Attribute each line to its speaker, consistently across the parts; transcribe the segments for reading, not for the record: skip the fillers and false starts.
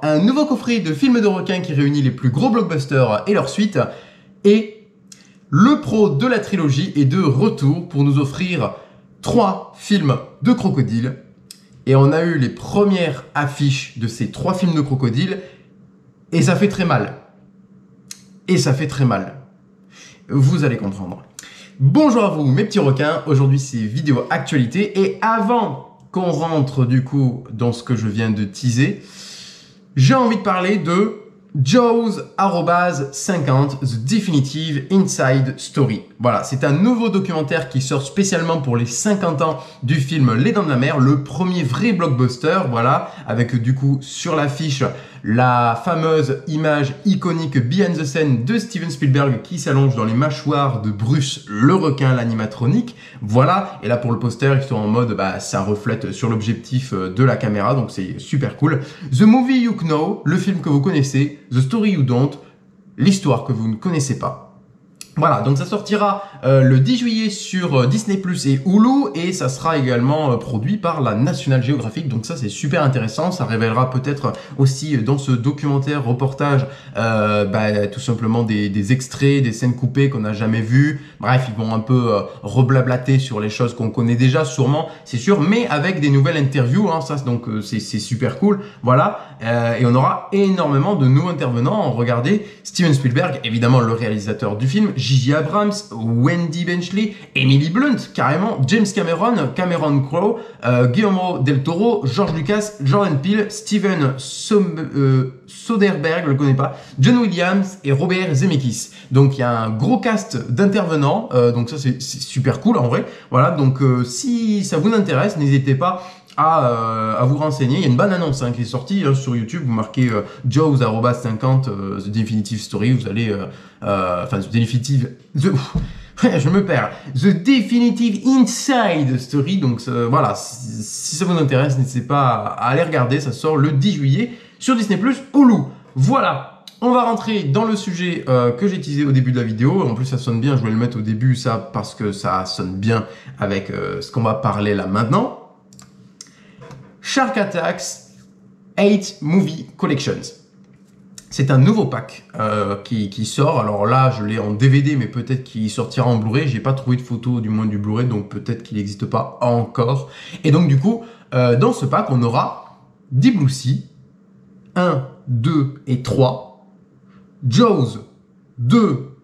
Speaker 1: Un nouveau coffret de films de requins qui réunit les plus gros blockbusters et leurs suites. Et le pro de la trilogie est de retour pour nous offrir 3 films de crocodile. Et on a eu les premières affiches de ces 3 films de crocodile. Et ça fait très mal. Et ça fait très mal. Vous allez comprendre. Bonjour à vous mes petits requins. Aujourd'hui c'est vidéo actualité. Et avant qu'on rentre du coup dans ce que je viens de teaser, j'ai envie de parler de Jaws @50 The Definitive Inside Story. Voilà, c'est un nouveau documentaire qui sort spécialement pour les 50 ans du film Les Dents de la Mer, le premier vrai blockbuster, voilà, avec du coup sur l'affiche la fameuse image iconique behind the scene de Steven Spielberg qui s'allonge dans les mâchoires de Bruce le requin, l'animatronique, voilà, et là pour le poster ils sont en mode, ça reflète sur l'objectif de la caméra, donc c'est super cool. The Movie You Know, le film que vous connaissez, The Story You Don't, l'histoire que vous ne connaissez pas. Voilà, donc ça sortira le 10 juillet sur Disney Plus et Hulu et ça sera également produit par la National Geographic, donc ça c'est super intéressant, ça révélera peut-être aussi dans ce documentaire reportage tout simplement des extraits, des scènes coupées qu'on n'a jamais vues, bref ils vont un peu reblablater sur les choses qu'on connaît déjà sûrement, c'est sûr, mais avec des nouvelles interviews, hein, ça donc c'est super cool, voilà, et on aura énormément de nouveaux intervenants. Regardez, Steven Spielberg, évidemment le réalisateur du film, J.J. Abrams, Wendy Benchley, Emily Blunt, carrément, James Cameron, Cameron Crowe, Guillermo del Toro, George Lucas, Jordan Peele, Steven Soderbergh, je le connais pas, John Williams et Robert Zemeckis. Donc il y a un gros cast d'intervenants, donc ça c'est super cool en vrai. Voilà, donc si ça vous intéresse, n'hésitez pas à vous renseigner. Il y a une bonne annonce qui est sortie sur YouTube. Vous marquez Jaws @50 The Definitive Story. Vous allez, The Definitive, je me perds. The Definitive Inside Story. Donc voilà, si ça vous intéresse, n'hésitez pas à aller regarder. Ça sort le 10 juillet sur Disney Plus, Hulu. Voilà. On va rentrer dans le sujet que j'ai teasé au début de la vidéo. En plus, ça sonne bien. Je voulais le mettre au début, ça, parce que ça sonne bien avec ce qu'on va parler là maintenant. Shark Attacks 8 Movie Collections. C'est un nouveau pack qui sort. Alors là, je l'ai en DVD, mais peut-être qu'il sortira en Blu-ray. J'ai pas trouvé de photo, du moins du Blu-ray, donc peut-être qu'il n'existe pas encore. Et donc du coup, dans ce pack, on aura Deep Blue Sea 1, 2 et 3, Jaws 2,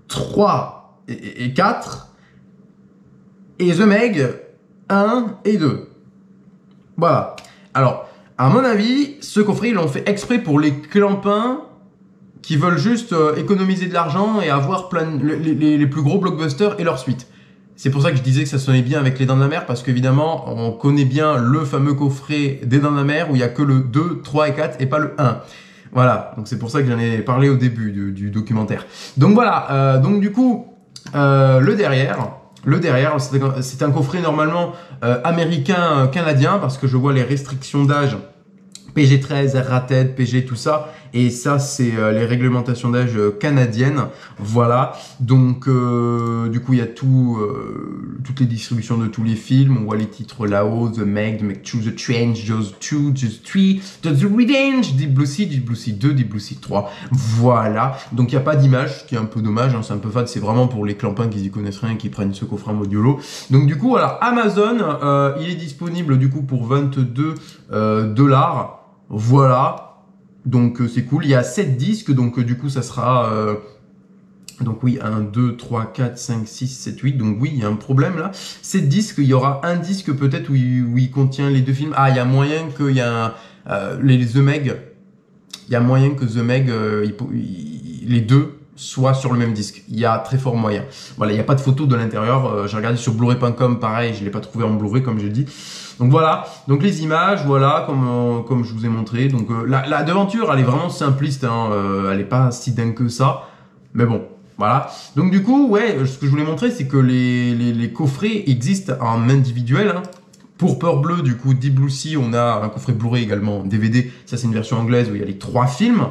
Speaker 1: 3 et 4, et The Meg 1 et 2. Voilà. Alors, à mon avis, ce coffret, ils l'ont fait exprès pour les clampins qui veulent juste économiser de l'argent et avoir les plus gros blockbusters et leurs suites. C'est pour ça que je disais que ça sonnait bien avec Les Dents de la Mer, parce qu'évidemment, on connaît bien le fameux coffret des Dents de la Mer où il n'y a que le 2, 3 et 4 et pas le 1. Voilà, donc c'est pour ça que j'en ai parlé au début du documentaire. Donc voilà, donc du coup, le derrière, c'est un coffret normalement américain-canadien, parce que je vois les restrictions d'âge PG13, rated, PG, tout ça. Et ça, c'est les réglementations d'âge canadiennes. Voilà. Donc, du coup, il y a toutes les distributions de tous les films. On voit les titres là-haut. The Meg, The Meg 2, The Trench, Jaws 2, Jaws 3, The Revenge, Deep Blue Sea 2, Deep Blue Sea 3. Voilà. Donc, il n'y a pas d'image, ce qui est un peu dommage. Hein, c'est un peu fade. C'est vraiment pour les clampins qui y connaissent rien, qui prennent ce coffret en mode YOLO. Donc, du coup, alors, Amazon, il est disponible, du coup, pour 22 $. Voilà, donc c'est cool. Il y a 7 disques, donc du coup ça sera donc oui, 1, 2, 3, 4, 5, 6, 7, 8, donc oui, il y a un problème là. 7 disques, il y aura un disque peut-être où il contient les 2 films. Ah, il y a moyen qu'il y a The Meg, il y a moyen que The Meg, les 2 soient sur le même disque. Il y a très fort moyen. Voilà, il n'y a pas de photo de l'intérieur. J'ai regardé sur blu-ray.com, pareil, je ne l'ai pas trouvé en Blu-ray comme j'ai dit. Donc voilà, donc les images, voilà, comme je vous ai montré. Donc la devanture, elle est vraiment simpliste, hein, elle est pas si dingue que ça. Mais bon, voilà. Donc du coup, ouais, ce que je voulais montrer, c'est que les coffrets existent en individuel. Hein. Pour Peur Bleue, du coup, Deep Blue Sea, on a un coffret Blu-ray également, DVD. Ça, c'est une version anglaise où il y a les 3 films.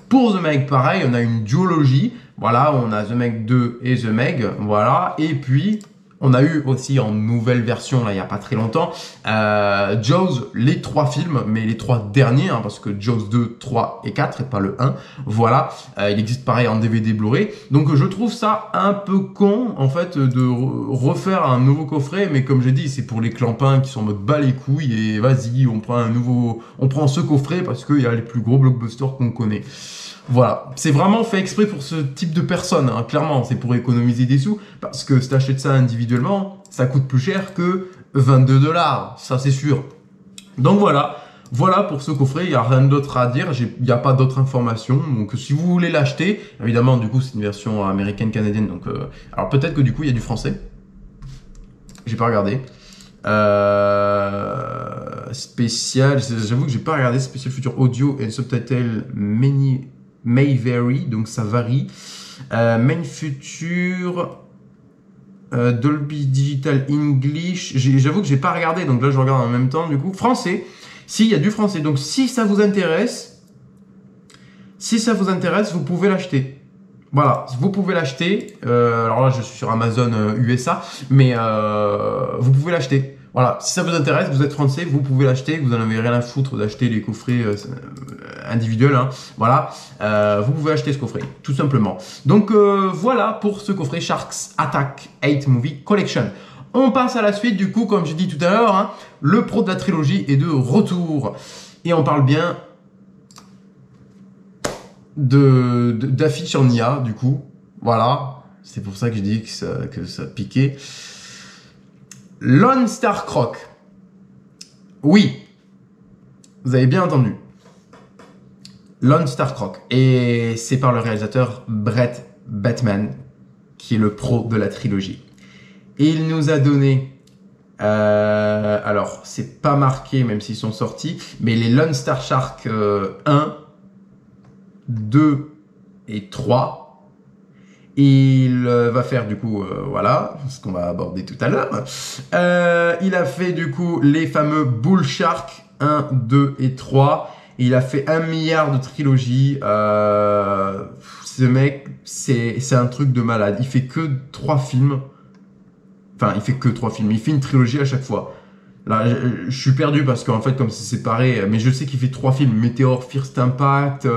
Speaker 1: Pour The Meg, pareil, on a une duologie. Voilà, on a The Meg 2 et The Meg. Voilà, et puis On a eu aussi en nouvelle version, là, il n'y a pas très longtemps, Jaws, les 3 films, mais les 3 derniers, hein, parce que Jaws 2, 3 et 4, et pas le 1. Voilà, il existe pareil en DVD Blu-ray. Donc je trouve ça un peu con, en fait, de refaire un nouveau coffret, mais comme j'ai dit, c'est pour les clampins qui sont en mode bas les couilles, et vas-y, on prend ce coffret parce qu'il y a les plus gros blockbusters qu'on connaît. Voilà, c'est vraiment fait exprès pour ce type de personnes, hein. Clairement, c'est pour économiser des sous, parce que si t'achètes ça individuellement, ça coûte plus cher que 22 $, ça c'est sûr. Donc voilà pour ce coffret, il n'y a rien d'autre à dire, il n'y a pas d'autres informations, donc si vous voulez l'acheter, évidemment du coup c'est une version américaine-canadienne, donc alors peut-être que du coup il y a du français, j'ai pas regardé. Spécial, j'avoue que j'ai pas regardé spécial future audio et subtitle may vary, donc ça varie. Main future Dolby Digital English, j'avoue que j'ai pas regardé, donc là je regarde en même temps. Du coup français, si il y a du français, donc si ça vous intéresse, vous pouvez l'acheter. Voilà, vous pouvez l'acheter. Alors là je suis sur Amazon USA, mais vous pouvez l'acheter. Voilà, si ça vous intéresse, vous êtes français, vous pouvez l'acheter, vous en avez rien à foutre d'acheter les coffrets individuels, hein. Voilà, vous pouvez acheter ce coffret, tout simplement. Donc voilà pour ce coffret Sharks Attack 8 Movie Collection. On passe à la suite, du coup, comme j'ai dit tout à l'heure, hein, le pro de la trilogie est de retour. Et on parle bien d'affiches en IA, du coup. Voilà, c'est pour ça que j'ai dit que ça piquait. Lone Star Croc. Oui, vous avez bien entendu. Lone Star Croc. Et c'est par le réalisateur Brett Batman, qui est le pro de la trilogie. Et il nous a donné... alors, c'est pas marqué, même s'ils sont sortis, mais les Lone Star Shark 1, 2 et 3. Il va faire du coup, voilà, ce qu'on va aborder tout à l'heure. Il a fait du coup les fameux Bull Shark 1, 2 et 3. Il a fait 1 milliard de trilogies. Ce mec, c'est un truc de malade. Il fait que 3 films. Enfin, il fait que 3 films. Il fait une trilogie à chaque fois. Là, je suis perdu parce qu'en fait, comme c'est séparé, mais je sais qu'il fait 3 films. Meteor, First Impact...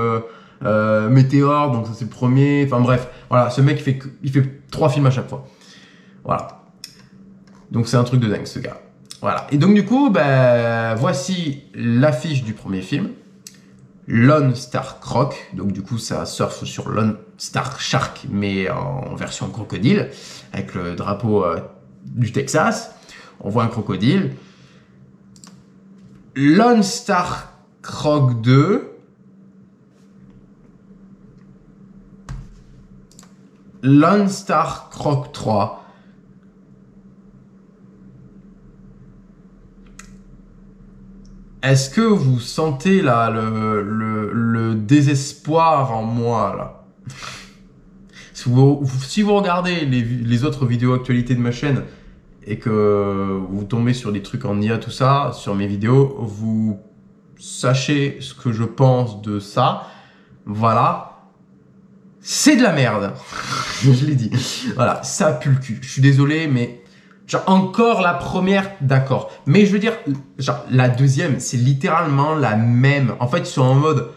Speaker 1: Météor, donc ça c'est le premier, enfin bref, voilà, ce mec il fait 3 films à chaque fois, voilà, donc c'est un truc de dingue ce gars, voilà, et donc du coup, ben, voici l'affiche du premier film, Lone Star Croc, donc du coup ça surfe sur Lone Star Shark, mais en version crocodile, avec le drapeau du Texas, on voit un crocodile, Lone Star Croc 2, Lone Star Croc 3. Est-ce que vous sentez là le désespoir en moi là? Si vous regardez les autres vidéos actualités de ma chaîne et que vous tombez sur des trucs en IA, tout ça, sur mes vidéos, vous sachez ce que je pense de ça. Voilà. C'est de la merde. Je l'ai dit. Voilà, ça pue le cul. Je suis désolé, mais genre encore la première, d'accord. Mais je veux dire, genre la deuxième, c'est littéralement la même. En fait, ils sont en mode,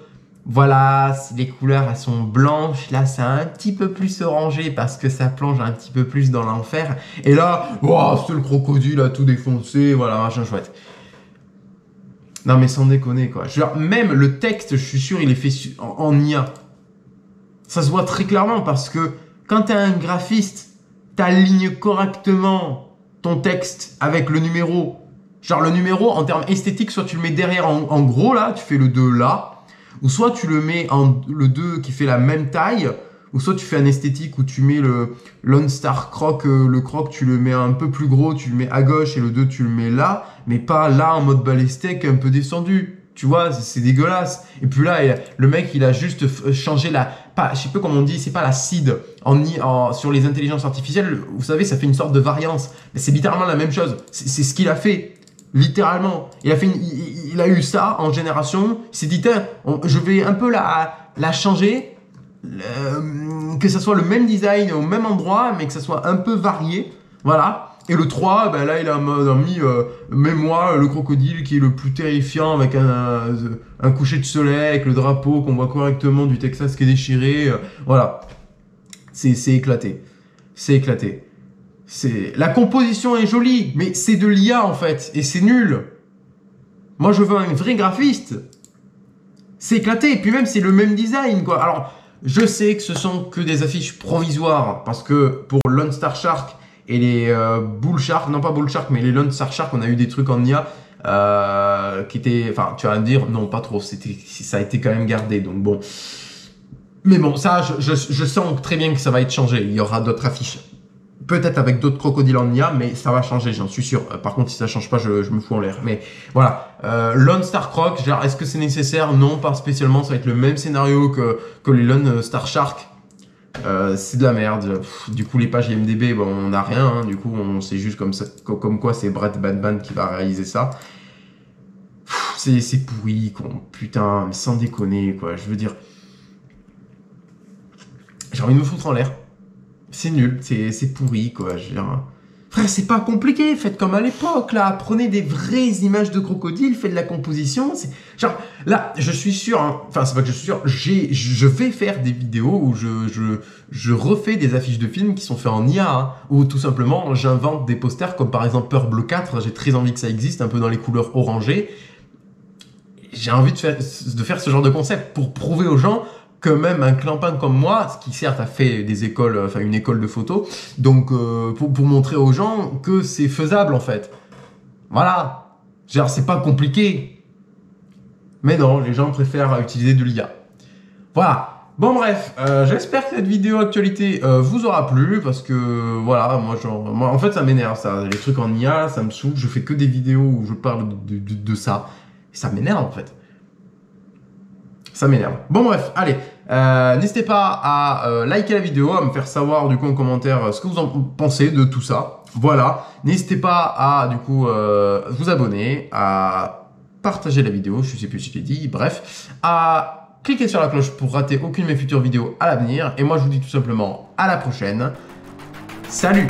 Speaker 1: voilà, les couleurs, elles sont blanches. Là, c'est un petit peu plus orangé parce que ça plonge un petit peu plus dans l'enfer. Et là, wow, c'est le crocodile à tout défoncé. Voilà, machin chouette. Non, mais sans déconner, quoi. Genre, même le texte, je suis sûr, il est fait en IA. Ça se voit très clairement parce que quand tu es un graphiste, tu alignes correctement ton texte avec le numéro. Genre le numéro en termes esthétiques, soit tu le mets derrière en gros là, tu fais le 2 là, ou soit tu le mets en le 2 qui fait la même taille, ou soit tu fais un esthétique où tu mets le Lone Star Croc, le croc tu le mets un peu plus gros, tu le mets à gauche et le 2 tu le mets là, mais pas là en mode balestek un peu descendu. Tu vois, c'est dégueulasse. Et puis là, le mec, il a juste changé je sais pas comment on dit, c'est pas la seed sur les intelligences artificielles. Vous savez, ça fait une sorte de variance. Mais c'est littéralement la même chose. C'est ce qu'il a fait. Littéralement. Il a eu ça en génération. Il s'est dit, je vais un peu la changer. Que ça soit le même design au même endroit, mais que ça soit un peu varié. Voilà. Et le 3, ben là, il a mis mets-moi le crocodile qui est le plus terrifiant avec un coucher de soleil, avec le drapeau qu'on voit correctement du Texas qui est déchiré. Voilà. C'est éclaté. C'est éclaté. La composition est jolie, mais c'est de l'IA en fait, et c'est nul. Moi, je veux un vrai graphiste. C'est éclaté, et puis même, c'est le même design, quoi. Alors, je sais que ce sont que des affiches provisoires, parce que pour Lone Star Shark et les Bull Shark, non pas Bull Shark, mais les Lone Star Shark, on a eu des trucs en IA qui étaient, enfin, tu vas me dire, non, pas trop, ça a été quand même gardé, donc bon. Mais bon, ça, je sens très bien que ça va être changé. Il y aura d'autres affiches. Peut-être avec d'autres crocodiles en IA, mais ça va changer, j'en suis sûr. Par contre, si ça change pas, je me fous en l'air. Mais voilà, Lone Star Croc, genre, est-ce que c'est nécessaire? Non, pas spécialement. Ça va être le même scénario que les Lone Star Shark. C'est de la merde. Du coup, les pages IMDb, bon, on n'a rien. Hein. Du coup, on sait juste comme quoi c'est Brett Batman qui va réaliser ça. C'est pourri, quoi. Putain, mais sans déconner, quoi. Je veux dire, j'ai envie de me foutre en l'air. C'est nul, c'est pourri, quoi. Je veux dire, frère, c'est pas compliqué. Faites comme à l'époque, là. Prenez des vraies images de crocodiles, faites de la composition. Genre, là, je suis sûr, hein, enfin, c'est pas que je suis sûr, je vais faire des vidéos où je refais des affiches de films qui sont faits en IA, hein, ou tout simplement, j'invente des posters comme par exemple Peur Bleu 4. J'ai très envie que ça existe, un peu dans les couleurs orangées. J'ai envie de faire ce genre de concept pour prouver aux gens que même un clampin comme moi, qui certes a fait des écoles, enfin une école de photo, donc pour montrer aux gens que c'est faisable en fait. Voilà. Genre c'est pas compliqué. Mais non, les gens préfèrent utiliser de l'IA. Voilà. Bon bref, j'espère que cette vidéo actualité vous aura plu, parce que voilà, moi en fait ça m'énerve ça, les trucs en IA, ça me saoule, je fais que des vidéos où je parle de ça, et ça m'énerve en fait. Ça m'énerve. Bon bref, allez, n'hésitez pas à liker la vidéo, à me faire savoir du coup en commentaire ce que vous en pensez de tout ça. Voilà, n'hésitez pas à du coup vous abonner, à partager la vidéo, je sais plus si je l'ai dit, bref, à cliquer sur la cloche pour rater aucune de mes futures vidéos à l'avenir. Et moi je vous dis tout simplement à la prochaine. Salut!